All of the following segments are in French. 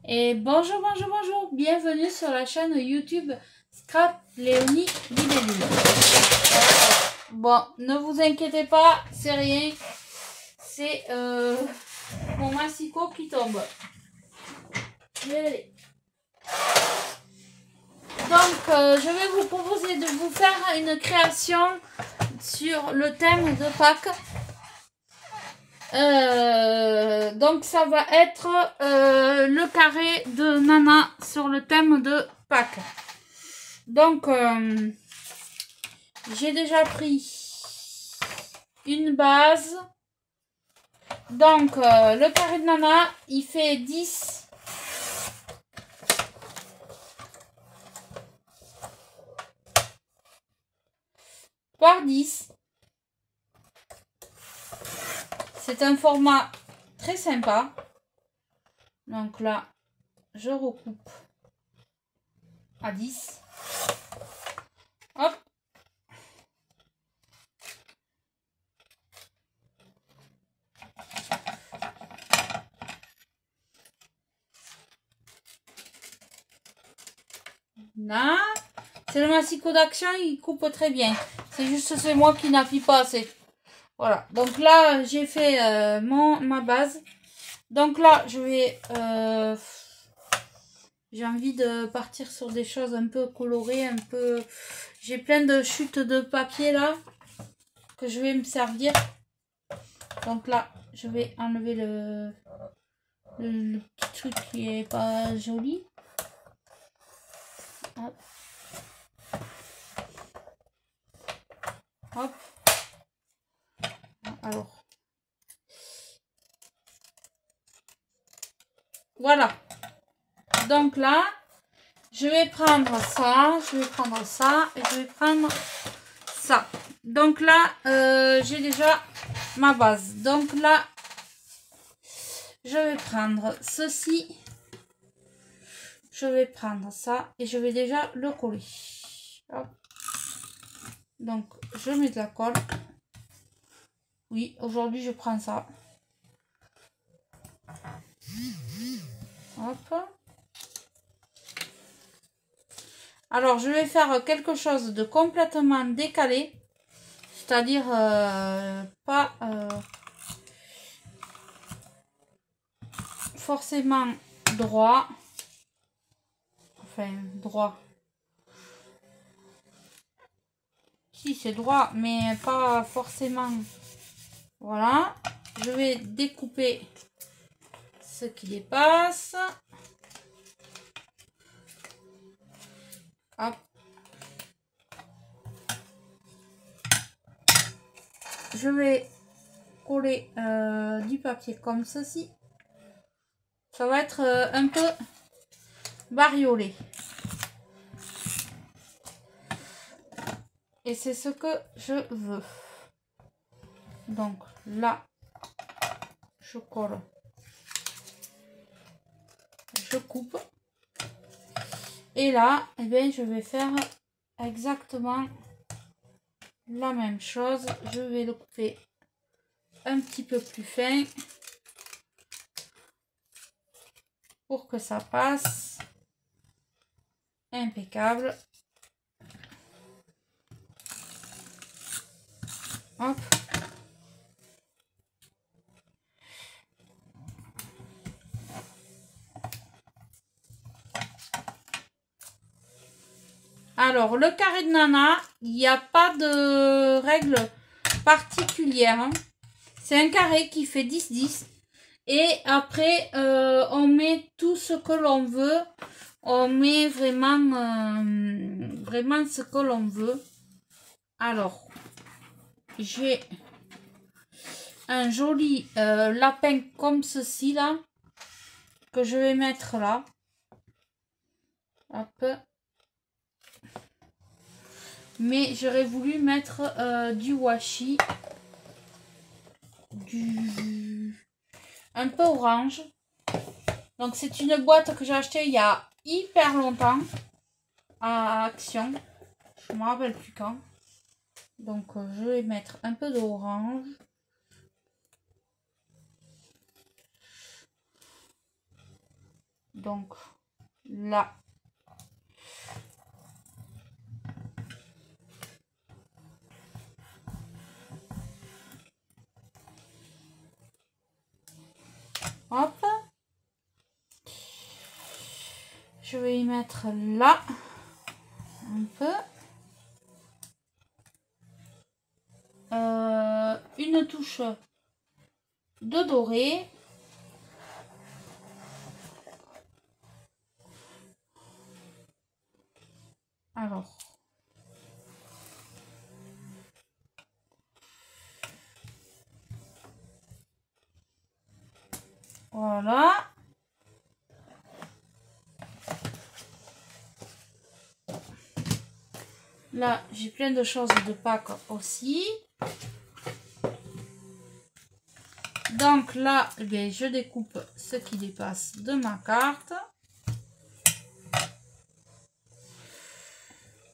Et bonjour, bonjour, bonjour, bienvenue sur la chaîne YouTube Scrap Léonie Libellule. Bon, ne vous inquiétez pas, c'est rien, c'est mon massicot qui tombe. Donc, je vais vous proposer de vous faire une création sur le thème de Pâques. Donc ça va être le carré de Nana sur le thème de Pâques. Donc j'ai déjà pris une base. Donc le carré de Nana il fait 10 par 10. C'est un format très sympa. Donc là, je recoupe à 10. Hop. Là, c'est le massicot d'Action, il coupe très bien. C'est juste c'est moi qui n'appuie pas assez. Voilà, donc là j'ai fait ma base. Donc là je vais j'ai envie de partir sur des choses un peu colorées, un peu. J'ai plein de chutes de papier là que je vais me servir. Donc là je vais enlever le petit truc qui est pas joli. Hop. Hop. Alors. Voilà. Donc là, je vais prendre ça, je vais prendre ça et je vais prendre ça. Donc là, j'ai déjà ma base. Donc là, je vais prendre ceci. Je vais prendre ça et je vais déjà le coller. Hop. Donc, je mets de la colle. Oui, aujourd'hui, je prends ça. Hop. Alors, je vais faire quelque chose de complètement décalé. C'est-à-dire pas forcément droit. Enfin, droit. Si, c'est droit, mais pas forcément. Voilà. Je vais découper ce qui dépasse. Hop. Je vais coller du papier comme ceci. Ça va être un peu bariolé. Et c'est ce que je veux. Donc là, je colle. Je coupe. Et là, eh bien, je vais faire exactement la même chose. Je vais le couper un petit peu plus fin pour que ça passe. Impeccable. Hop. Alors, le carré de Nana, il n'y a pas de règle particulière. Hein. C'est un carré qui fait 10-10. Et après, on met tout ce que l'on veut. On met vraiment, vraiment ce que l'on veut. Alors, j'ai un joli lapin comme ceci là. Que je vais mettre là. Hop. Mais j'aurais voulu mettre du washi. Un peu orange. Donc c'est une boîte que j'ai achetée il y a hyper longtemps à Action. Je ne me rappelle plus quand. Donc je vais mettre un peu d'orange. Donc là. Hop. Je vais y mettre là. Un peu. Une touche de doré. Alors. Voilà. Là, j'ai plein de choses de Pâques aussi. Donc là, eh bien, je découpe ce qui dépasse de ma carte.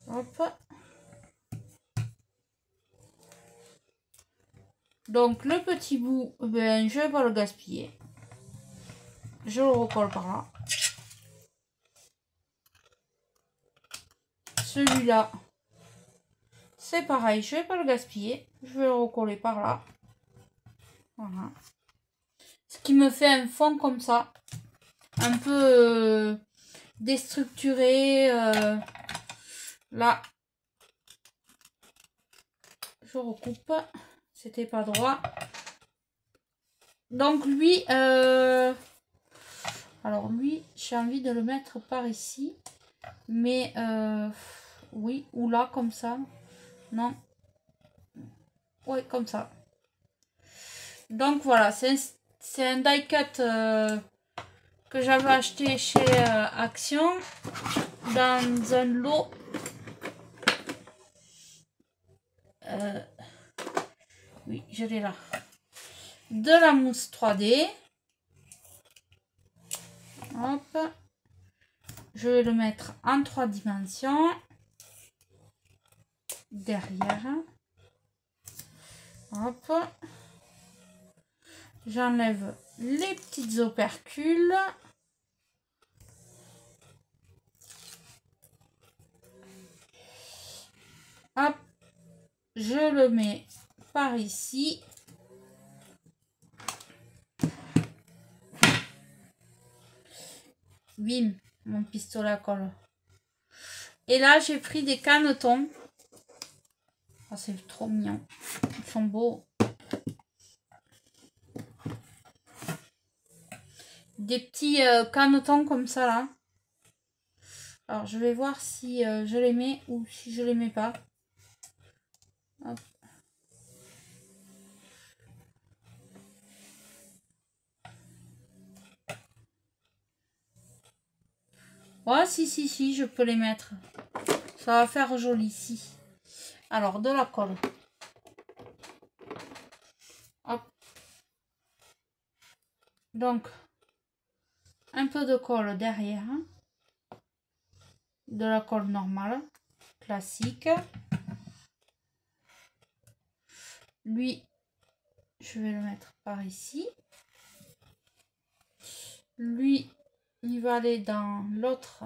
Hop. Donc le petit bout, ben, je vais pas le gaspiller. Je le recolle par là. Celui-là, c'est pareil, je vais pas le gaspiller. Je vais le recoller par là. Voilà. Ce qui me fait un fond comme ça. Un peu déstructuré. Là. Je recoupe. C'était pas droit. Donc lui, alors lui, j'ai envie de le mettre par ici. Mais oui, ou là, comme ça. Non. Ouais, comme ça. Donc voilà, c'est un die cut que j'avais acheté chez Action dans un lot. Oui, je l'ai là. De la mousse 3D. Hop. Je vais le mettre en 3 dimensions. Derrière. Hop. J'enlève les petites opercules. Hop. Je le mets par ici. Bim, mon pistolet à colle. Et là, j'ai pris des canetons. Oh, c'est trop mignon. Ils sont beaux. Des petits canetons comme ça, là. Alors, je vais voir si je les mets ou si je les mets pas. Hop. Ouais, si, je peux les mettre. Ça va faire joli ici. Alors, de la colle. Hop. Donc, un peu de colle derrière. De la colle normale, classique. Lui, je vais le mettre par ici. Lui, il va aller dans l'autre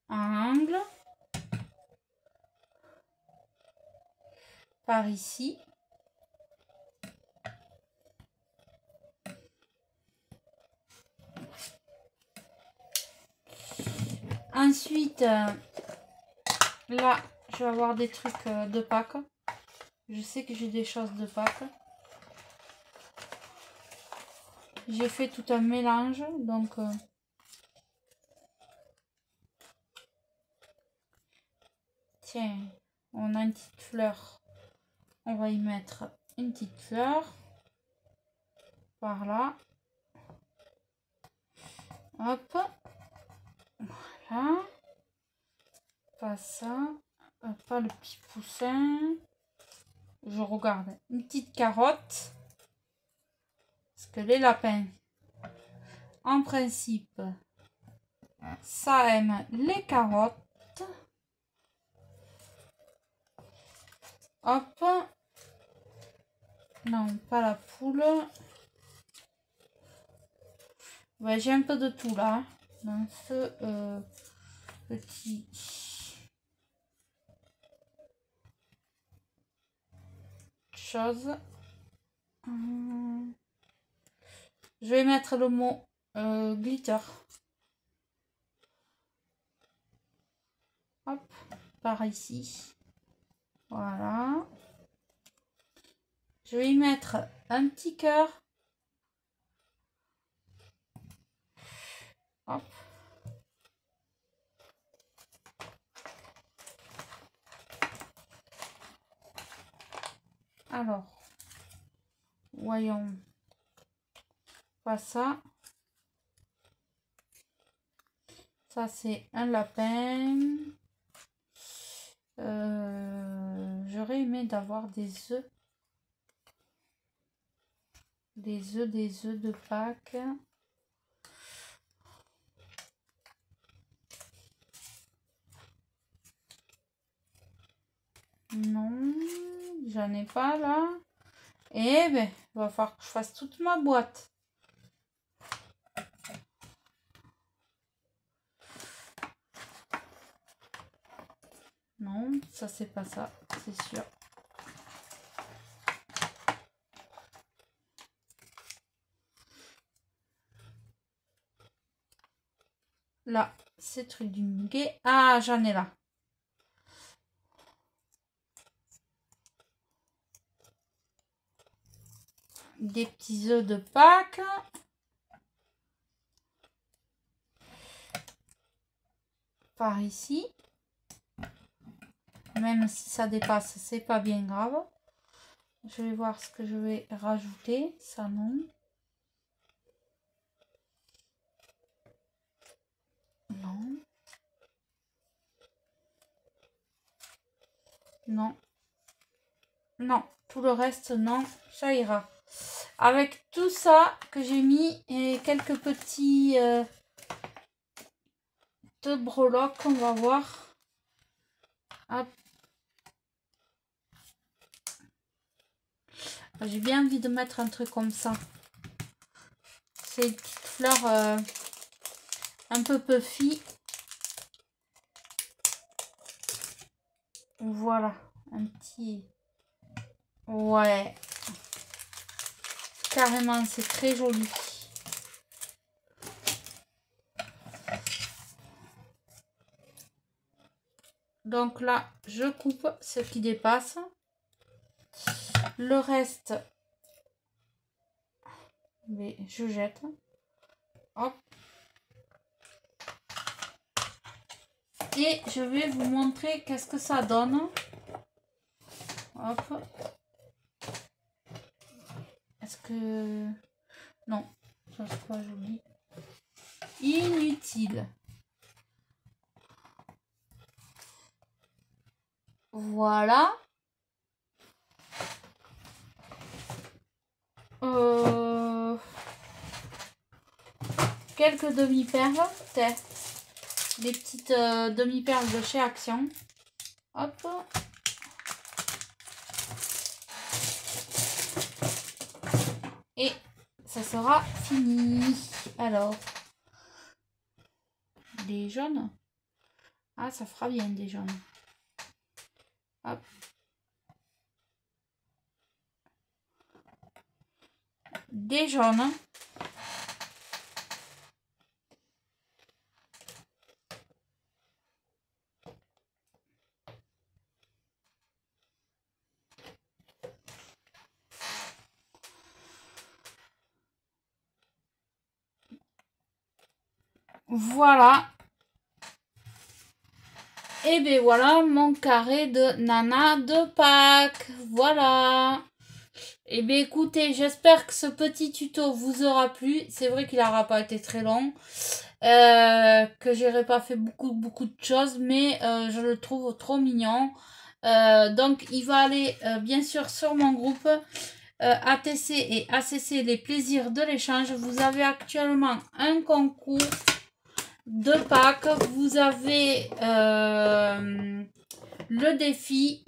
angle. Par ici. Ensuite, là, je vais avoir des trucs de Pâques. Je sais que j'ai des choses de Pâques. J'ai fait tout un mélange, donc... Tiens, on a une petite fleur. On va y mettre une petite fleur. Par là. Hop. Voilà. Pas ça. Pas le petit poussin. Je regarde. Une petite carotte. Parce que les lapins, en principe, ça aime les carottes. Hop. Non, pas la poule. Ouais, j'ai un peu de tout là, dans ce petit chose. Je vais mettre le mot glitter. Hop, par ici. Voilà. Je vais y mettre un petit cœur. Hop. Alors, voyons. Pas ça. Ça, c'est un lapin. J'aurais aimé d'avoir des œufs. Des œufs de Pâques. Non, j'en ai pas là. Eh ben, il va falloir que je fasse toute ma boîte. Non, ça c'est pas ça, c'est sûr. Là, c'est truc du muguet. Ah, j'en ai là. Des petits œufs de Pâques. Par ici. Même si ça dépasse, c'est pas bien grave. Je vais voir ce que je vais rajouter. Ça, non. Non. Non. Non. Tout le reste, non. Ça ira. Avec tout ça que j'ai mis et quelques petits de breloques, on va voir. Hop. J'ai bien envie de mettre un truc comme ça. C'est une petite fleur un peu puffy. Voilà. Un petit... Ouais. Carrément, c'est très joli. Donc là, je coupe ce qui dépasse. Le reste, mais je jette. Hop. Et je vais vous montrer qu'est-ce que ça donne. Hop. Est-ce que... Non, ça c'est pas joli. Inutile. Voilà. Quelques demi-perles, peut-être. Des petites demi-perles de chez Action. Hop. Et ça sera fini. Alors, des jaunes. Ah, ça fera bien des jaunes. Hop. Des jaunes. Voilà. Et bien voilà mon carré de Nana de Pâques. Voilà. Et bien écoutez, j'espère que ce petit tuto vous aura plu. C'est vrai qu'il n'aura pas été très long. Que j'aurais pas fait beaucoup de choses. Mais je le trouve trop mignon. Donc il va aller bien sûr sur mon groupe. ATC et ACC, les plaisirs de l'échange. Vous avez actuellement un concours de Pâques. Vous avez le défi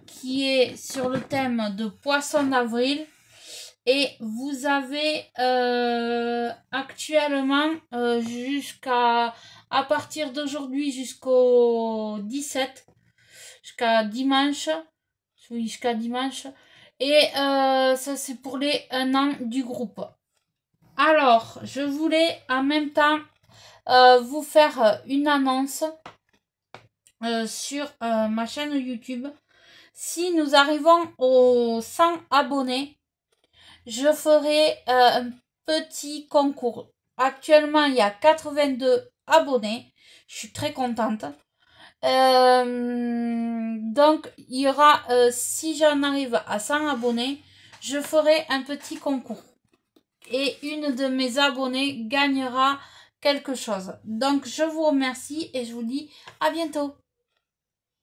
qui est sur le thème de poisson d'avril. Et vous avez actuellement à partir d'aujourd'hui jusqu'au 17, jusqu'à dimanche. Oui, jusqu'à dimanche. Et ça, c'est pour les 1 an du groupe. Alors, je voulais en même temps vous faire une annonce sur ma chaîne YouTube. Si nous arrivons aux 100 abonnés, je ferai un petit concours. Actuellement, il y a 82 abonnés. Je suis très contente. Donc, il y aura, si j'en arrive à 100 abonnés, je ferai un petit concours. Et une de mes abonnées gagnera quelque chose. Donc, je vous remercie et je vous dis à bientôt.